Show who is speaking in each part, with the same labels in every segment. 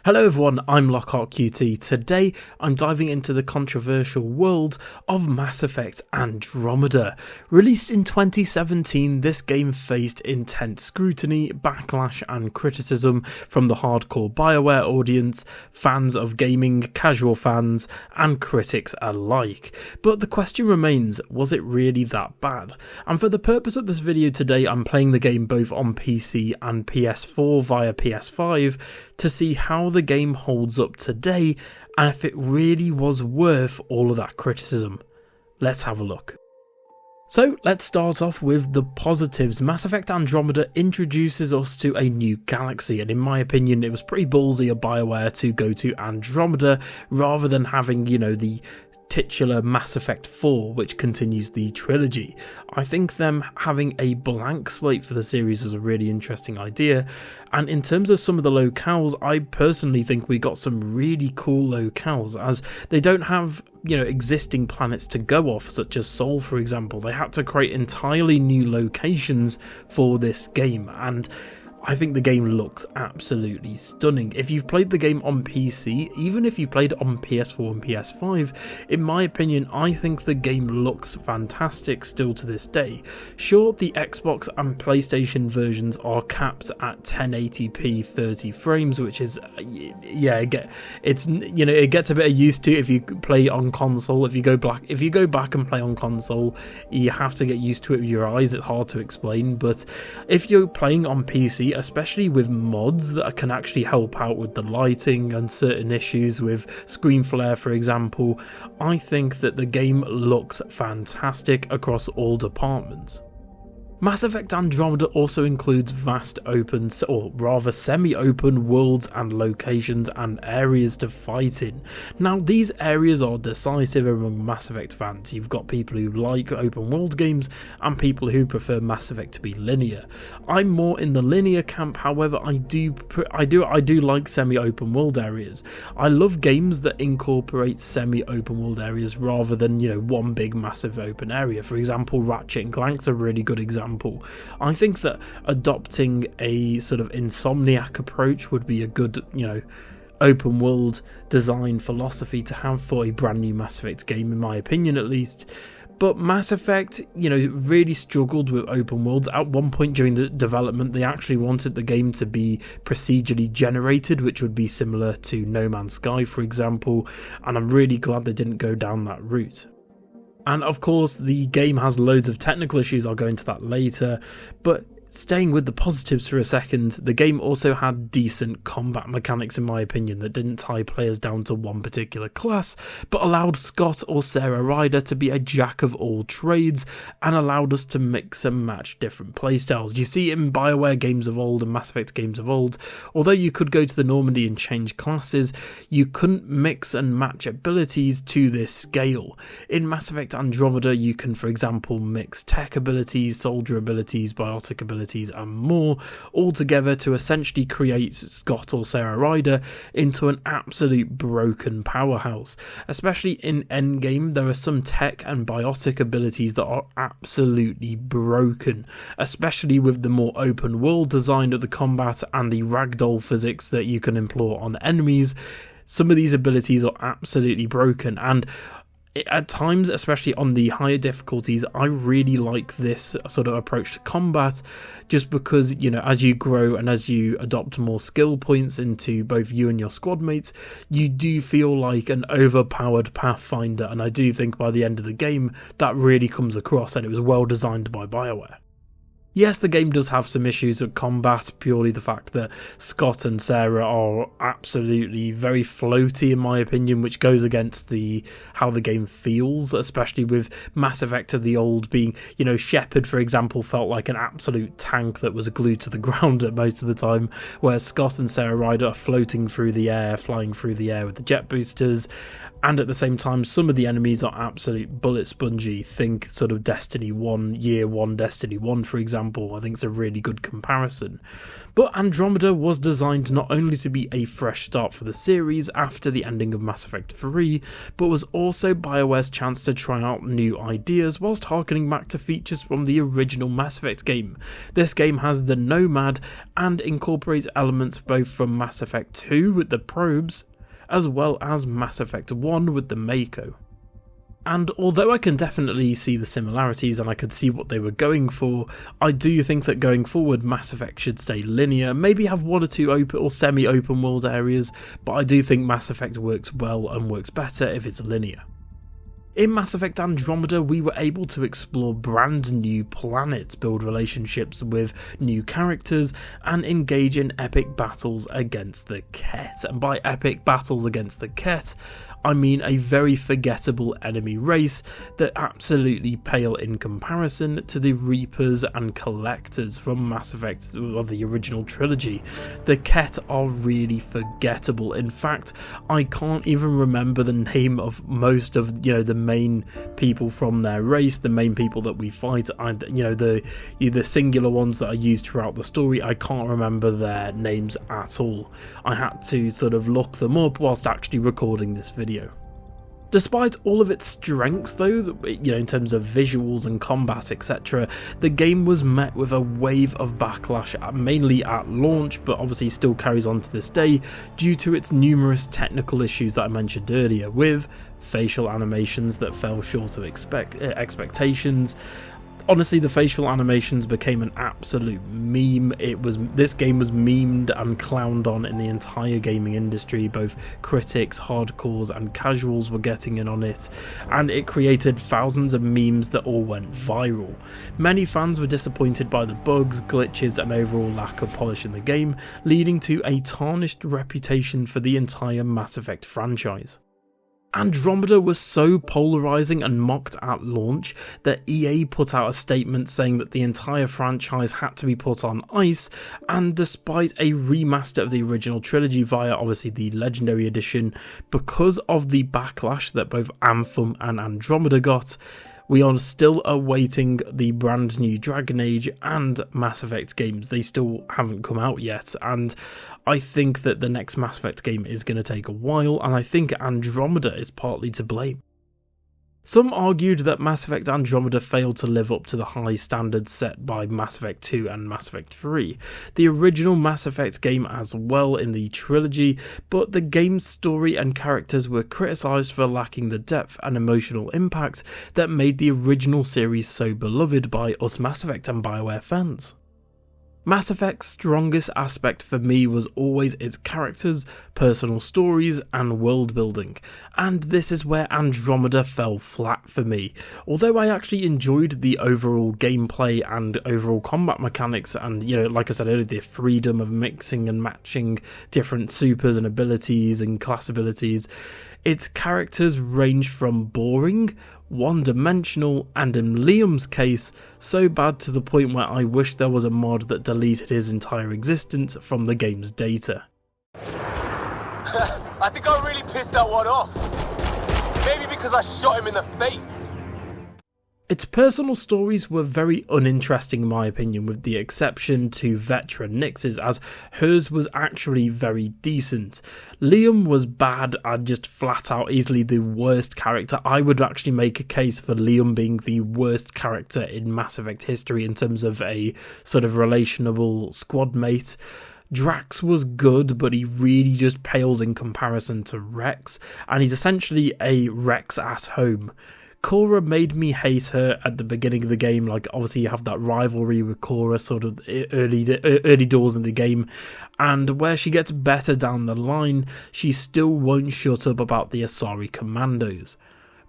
Speaker 1: Hello everyone, I'm LockheartQT. Today I'm diving into the controversial world of Mass Effect Andromeda. Released in 2017, this game faced intense scrutiny, backlash and criticism from the hardcore BioWare audience, fans of gaming, casual fans and critics alike. But the question remains, was it really that bad? And for the purpose of this video today, I'm playing the game both on PC and PS4 via PS5 to see how the game holds up today and if it really was worth all of that criticism. Let's have a look. So let's start off with the positives. Mass Effect Andromeda introduces us to a new galaxy, and in my opinion it was pretty ballsy of BioWare to go to Andromeda rather than having, the titular Mass Effect 4, which continues the trilogy. I think them having a blank slate for the series was a really interesting idea, and in terms of some of the locales, I personally think we got some really cool locales, as they don't have existing planets to go off, such as Sol for example. They had to create entirely new locations for this game, and I think the game looks absolutely stunning. If you've played the game on PC, even if you played it on PS4 and PS5, in my opinion, I think the game looks fantastic still to this day. Sure, the Xbox and PlayStation versions are capped at 1080p 30 frames, which is, it gets a bit used to if you play on console. If you go back and play on console, you have to get used to it with your eyes. It's hard to explain, but if you're playing on PC, especially with mods that can actually help out with the lighting and certain issues with screen flare for example, I think that the game looks fantastic across all departments. Mass Effect Andromeda also includes vast open, or rather semi-open worlds and locations and areas to fight in. Now these areas are decisive among Mass Effect fans. You've got people who like open world games and people who prefer Mass Effect to be linear. I'm more in the linear camp, however I do like semi-open world areas. I love games that incorporate semi-open world areas rather than one big massive open area. For example, Ratchet and Clank's a really good example. I think that adopting a sort of Insomniac approach would be a good, open world design philosophy to have for a brand new Mass Effect game, in my opinion at least. But Mass Effect, really struggled with open worlds. At one point during the development, they actually wanted the game to be procedurally generated, which would be similar to No Man's Sky, for example, and I'm really glad they didn't go down that route. And of course, the game has loads of technical issues, I'll go into that later, but staying with the positives for a second, the game also had decent combat mechanics in my opinion that didn't tie players down to one particular class, but allowed Scott or Sarah Ryder to be a jack of all trades and allowed us to mix and match different playstyles. You see, in BioWare games of old and Mass Effect games of old, although you could go to the Normandy and change classes, you couldn't mix and match abilities to this scale. In Mass Effect Andromeda, you can, for example, mix tech abilities, soldier abilities, biotic abilities, and more, all together to essentially create Scott or Sarah Ryder into an absolute broken powerhouse. Especially in Endgame, there are some tech and biotic abilities that are absolutely broken, especially with the more open world design of the combat and the ragdoll physics that you can employ on enemies. Some of these abilities are absolutely broken, and at times, especially on the higher difficulties, I really like this sort of approach to combat, just because, as you grow and as you adopt more skill points into both you and your squad mates, you do feel like an overpowered Pathfinder, and I do think by the end of the game that really comes across, and it was well designed by BioWare. Yes, the game does have some issues with combat, purely the fact that Scott and Sarah are absolutely very floaty in my opinion, which goes against how the game feels, especially with Mass Effect of the old being, Shepard for example felt like an absolute tank that was glued to the ground at most of the time, whereas Scott and Sarah Ryder are floating through the air, flying through the air with the jet boosters, and at the same time some of the enemies are absolute bullet spongy. Think sort of Destiny 1, Year 1 Destiny 1 for example, example. I think it's a really good comparison. But Andromeda was designed not only to be a fresh start for the series after the ending of Mass Effect 3, but was also BioWare's chance to try out new ideas whilst harkening back to features from the original Mass Effect game. This game has the Nomad and incorporates elements both from Mass Effect 2 with the probes, as well as Mass Effect 1 with the Mako. And although I can definitely see the similarities and I could see what they were going for, I do think that going forward Mass Effect should stay linear, maybe have one or two open or semi-open world areas, but I do think Mass Effect works well and works better if it's linear. In Mass Effect Andromeda, we were able to explore brand new planets, build relationships with new characters, and engage in epic battles against the Ket. And by epic battles against the Ket, I mean a very forgettable enemy race that absolutely pale in comparison to the Reapers and Collectors from Mass Effect or the original trilogy. The Ket are really forgettable. In fact, I can't even remember the name of most of the main people from their race, the main people that we fight, and the singular ones that are used throughout the story. I can't remember their names at all. I had to sort of look them up whilst actually recording this video. Despite all of its strengths though, in terms of visuals and combat etc, the game was met with a wave of backlash, mainly at launch, but obviously still carries on to this day due to its numerous technical issues that I mentioned earlier, with facial animations that fell short of expectations. Honestly, the facial animations became an absolute meme. This game was memed and clowned on in the entire gaming industry. Both critics, hardcores and casuals were getting in on it, and it created thousands of memes that all went viral. Many fans were disappointed by the bugs, glitches and overall lack of polish in the game, leading to a tarnished reputation for the entire Mass Effect franchise. Andromeda was so polarising and mocked at launch that EA put out a statement saying that the entire franchise had to be put on ice, and despite a remaster of the original trilogy via obviously the Legendary Edition, because of the backlash that both Anthem and Andromeda got, we are still awaiting the brand new Dragon Age and Mass Effect games. They still haven't come out yet, and I think that the next Mass Effect game is going to take a while, and I think Andromeda is partly to blame. Some argued that Mass Effect Andromeda failed to live up to the high standards set by Mass Effect 2 and Mass Effect 3, the original Mass Effect game as well in the trilogy, but the game's story and characters were criticised for lacking the depth and emotional impact that made the original series so beloved by us Mass Effect and BioWare fans. Mass Effect's strongest aspect for me was always its characters, personal stories and world building, and this is where Andromeda fell flat for me. Although I actually enjoyed the overall gameplay and overall combat mechanics and, like I said earlier, the freedom of mixing and matching different supers and abilities and class abilities, its characters ranged from boring, one-dimensional, and in Liam's case, so bad to the point where I wish there was a mod that deleted his entire existence from the game's data.
Speaker 2: I think I really pissed that one off. Maybe because I shot him in the face.
Speaker 1: Its personal stories were very uninteresting in my opinion, with the exception to Vetra Nix's, as hers was actually very decent. Liam was bad and just flat out easily the worst character. I would actually make a case for Liam being the worst character in Mass Effect history in terms of a sort of relationable squad mate. Drax was good, but he really just pales in comparison to Rex, and he's essentially a Rex at home. Cora made me hate her at the beginning of the game. Like, obviously you have that rivalry with Cora sort of early doors in the game, and where she gets better down the line, she still won't shut up about the Asari Commandos.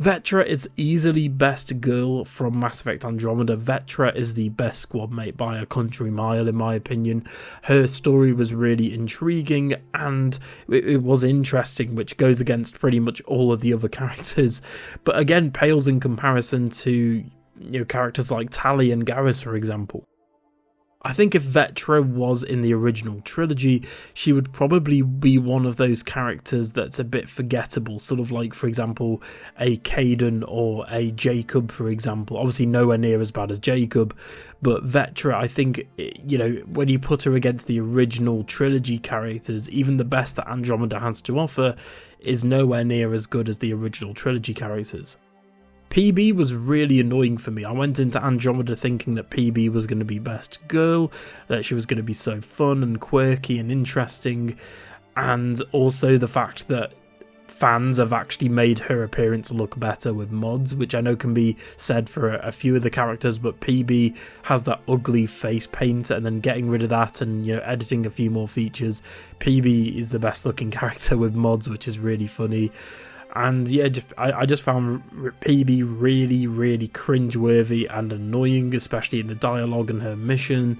Speaker 1: Vetra is easily best girl from Mass Effect Andromeda. Vetra is the best squad mate by a country mile in my opinion. Her story was really intriguing and it was interesting, which goes against pretty much all of the other characters, but again pales in comparison to characters like Tali and Garrus, for example. I think if Vectra was in the original trilogy, she would probably be one of those characters that's a bit forgettable, sort of like, for example, a Caden or a Jacob, for example. Obviously nowhere near as bad as Jacob, but Vectra, I think, you know, when you put her against the original trilogy characters, even the best that Andromeda has to offer is nowhere near as good as the original trilogy characters. PB was really annoying for me. I went into Andromeda thinking that PB was going to be best girl, that she was going to be so fun and quirky and interesting, and also the fact that fans have actually made her appearance look better with mods, which I know can be said for a few of the characters, but PB has that ugly face paint, and then getting rid of that and, you know, editing a few more features, PB is the best looking character with mods, which is really funny. And yeah, I just found PB really cringeworthy and annoying, especially in the dialogue and her mission.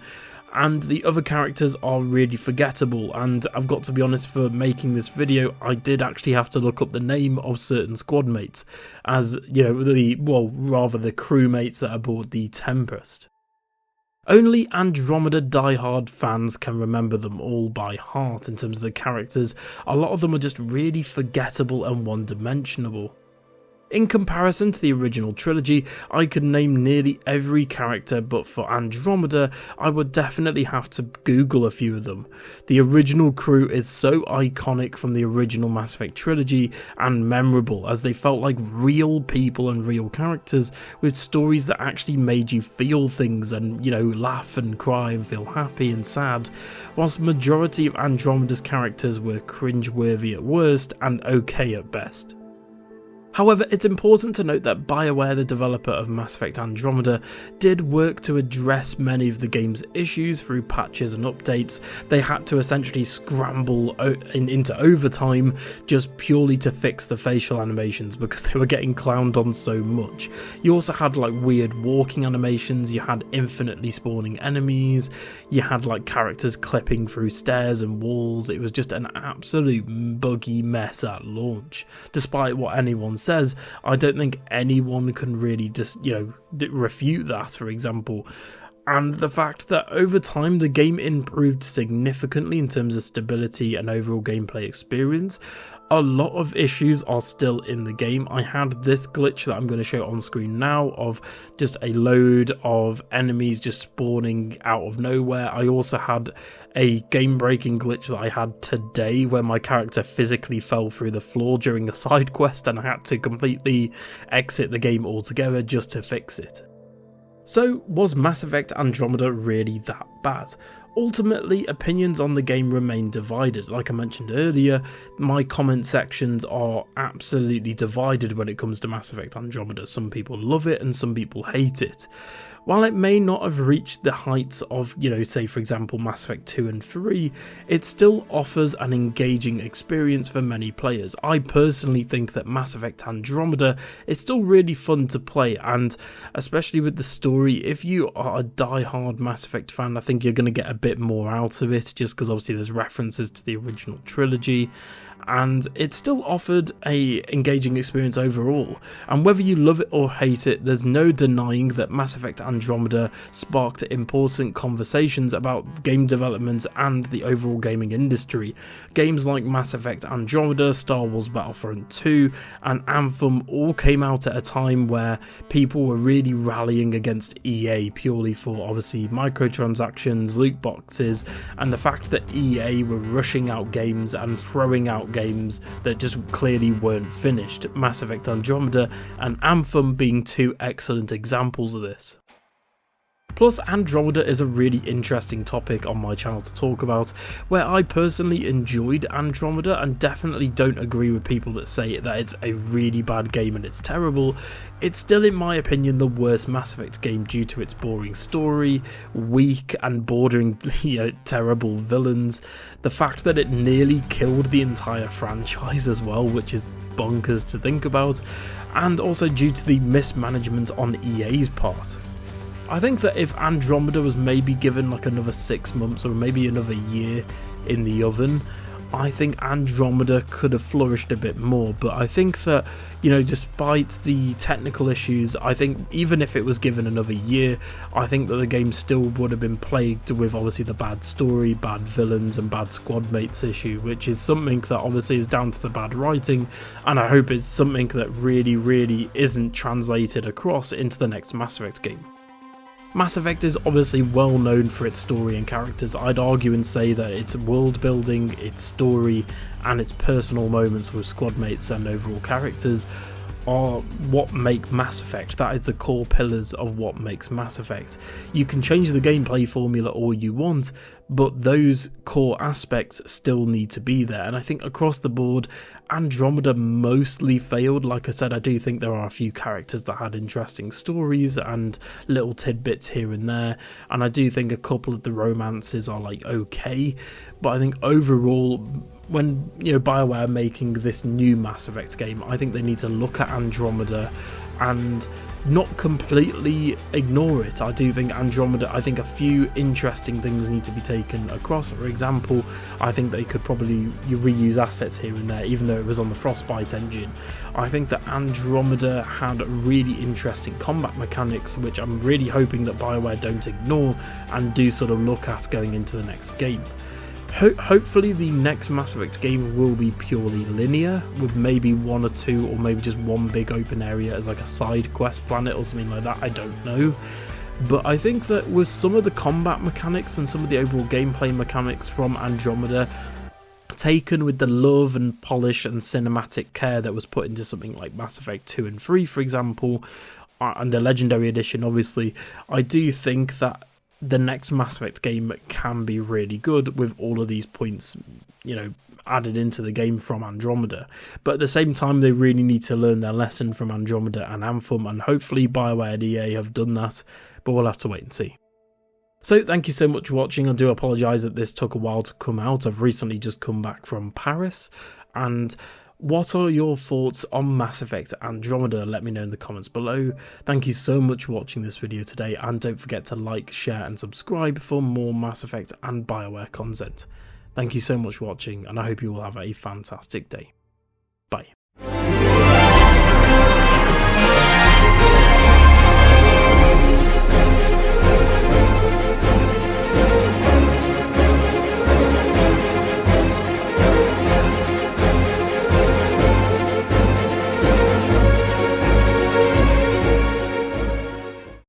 Speaker 1: And the other characters are really forgettable, and I've got to be honest, for making this video I did actually have to look up the name of certain squad mates, as, you know, the crewmates that aboard the Tempest. Only Andromeda diehard fans can remember them all by heart in terms of the characters. A lot of them are just really forgettable and one-dimensional. In comparison to the original trilogy, I could name nearly every character, but for Andromeda, I would definitely have to Google a few of them. The original crew is so iconic from the original Mass Effect trilogy and memorable, as they felt like real people and real characters with stories that actually made you feel things and, you know, laugh and cry and feel happy and sad, whilst majority of Andromeda's characters were cringeworthy at worst and okay at best. However, it's important to note that BioWare, the developer of Mass Effect Andromeda, did work to address many of the game's issues through patches and updates. They had to essentially scramble into overtime just purely to fix the facial animations because they were getting clowned on so much. You also had like weird walking animations, you had infinitely spawning enemies, you had like characters clipping through stairs and walls. It was just an absolute buggy mess at launch. Despite what anyone says, I don't think anyone can really just, you know, refute that, for example. And the fact that over time the game improved significantly in terms of stability and overall gameplay experience. A lot of issues are still in the game. I had this glitch that I'm going to show on screen now of just a load of enemies just spawning out of nowhere. I also had a game-breaking glitch that I had today where my character physically fell through the floor during a side quest and I had to completely exit the game altogether just to fix it. So, was Mass Effect Andromeda really that bad? Ultimately, opinions on the game remain divided. Like I mentioned earlier, my comment sections are absolutely divided when it comes to Mass Effect Andromeda. Some people love it and some people hate it. While it may not have reached the heights of, you know, say for example Mass Effect 2 and 3, it still offers an engaging experience for many players. I personally think that Mass Effect Andromeda is still really fun to play, and especially with the story, if you are a die-hard Mass Effect fan, I think you're going to get a bit more out of it, just because obviously there's references to the original trilogy, and it still offered a engaging experience overall. And whether you love it or hate it, there's no denying that Mass Effect Andromeda sparked important conversations about game development and the overall gaming industry. Games like Mass Effect Andromeda, Star Wars Battlefront 2 and Anthem all came out at a time where people were really rallying against EA purely for obviously microtransactions, loot boxes, and the fact that EA were rushing out games and throwing out games that just clearly weren't finished. Mass Effect Andromeda and Anthem being two excellent examples of this. Plus, Andromeda is a really interesting topic on my channel to talk about, where I personally enjoyed Andromeda and definitely don't agree with people that say that it's a really bad game and it's terrible. It's still, in my opinion, the worst Mass Effect game due to its boring story, weak and bordering terrible villains, the fact that it nearly killed the entire franchise as well, which is bonkers to think about, and also due to the mismanagement on EA's part. I think that if Andromeda was maybe given like another 6 months or maybe another year in the oven, I think Andromeda could have flourished a bit more, but I think that, you know, despite the technical issues, I think even if it was given another year, I think that the game still would have been plagued with obviously the bad story, bad villains and bad squad mates issue, which is something that obviously is down to the bad writing, and I hope it's something that really isn't translated across into the next Mass Effect game. Mass Effect is obviously well known for its story and characters. I'd argue and say that its world building, its story and its personal moments with squad mates and overall characters are what make Mass Effect. That is the core pillars of what makes Mass Effect. You can change the gameplay formula all you want, but those core aspects still need to be there, and I think across the board Andromeda mostly failed. Like I said, I do think there are a few characters that had interesting stories and little tidbits here and there, and I do think a couple of the romances are like okay, but I think overall, when, you know, BioWare are making this new Mass Effect game, I think they need to look at Andromeda and not completely ignore it. I do think Andromeda, I think a few interesting things need to be taken across. For example, I think they could probably reuse assets here and there, even though it was on the Frostbite engine. I think that Andromeda had really interesting combat mechanics, which I'm really hoping that BioWare don't ignore and do sort of look at going into the next game. Hopefully the next Mass Effect game will be purely linear, with maybe one or two or maybe just one big open area as like a side quest planet or something like that, I don't know. But I think that with some of the combat mechanics and some of the overall gameplay mechanics from Andromeda, taken with the love and polish and cinematic care that was put into something like Mass Effect 2 and 3, for example, and the Legendary Edition obviously, I do think that the next Mass Effect game can be really good with all of these points, you know, added into the game from Andromeda. But at the same time, they really need to learn their lesson from Andromeda and Anthem, and hopefully BioWare and EA have done that, but we'll have to wait and see. So thank you so much for watching. I do apologise that this took a while to come out. I've recently just come back from Paris, and what are your thoughts on Mass Effect Andromeda? Let me know in the comments below. Thank you so much for watching this video today, and don't forget to like, share and subscribe for more Mass Effect and BioWare content. Thank you so much for watching, and I hope you will have a fantastic day. Bye.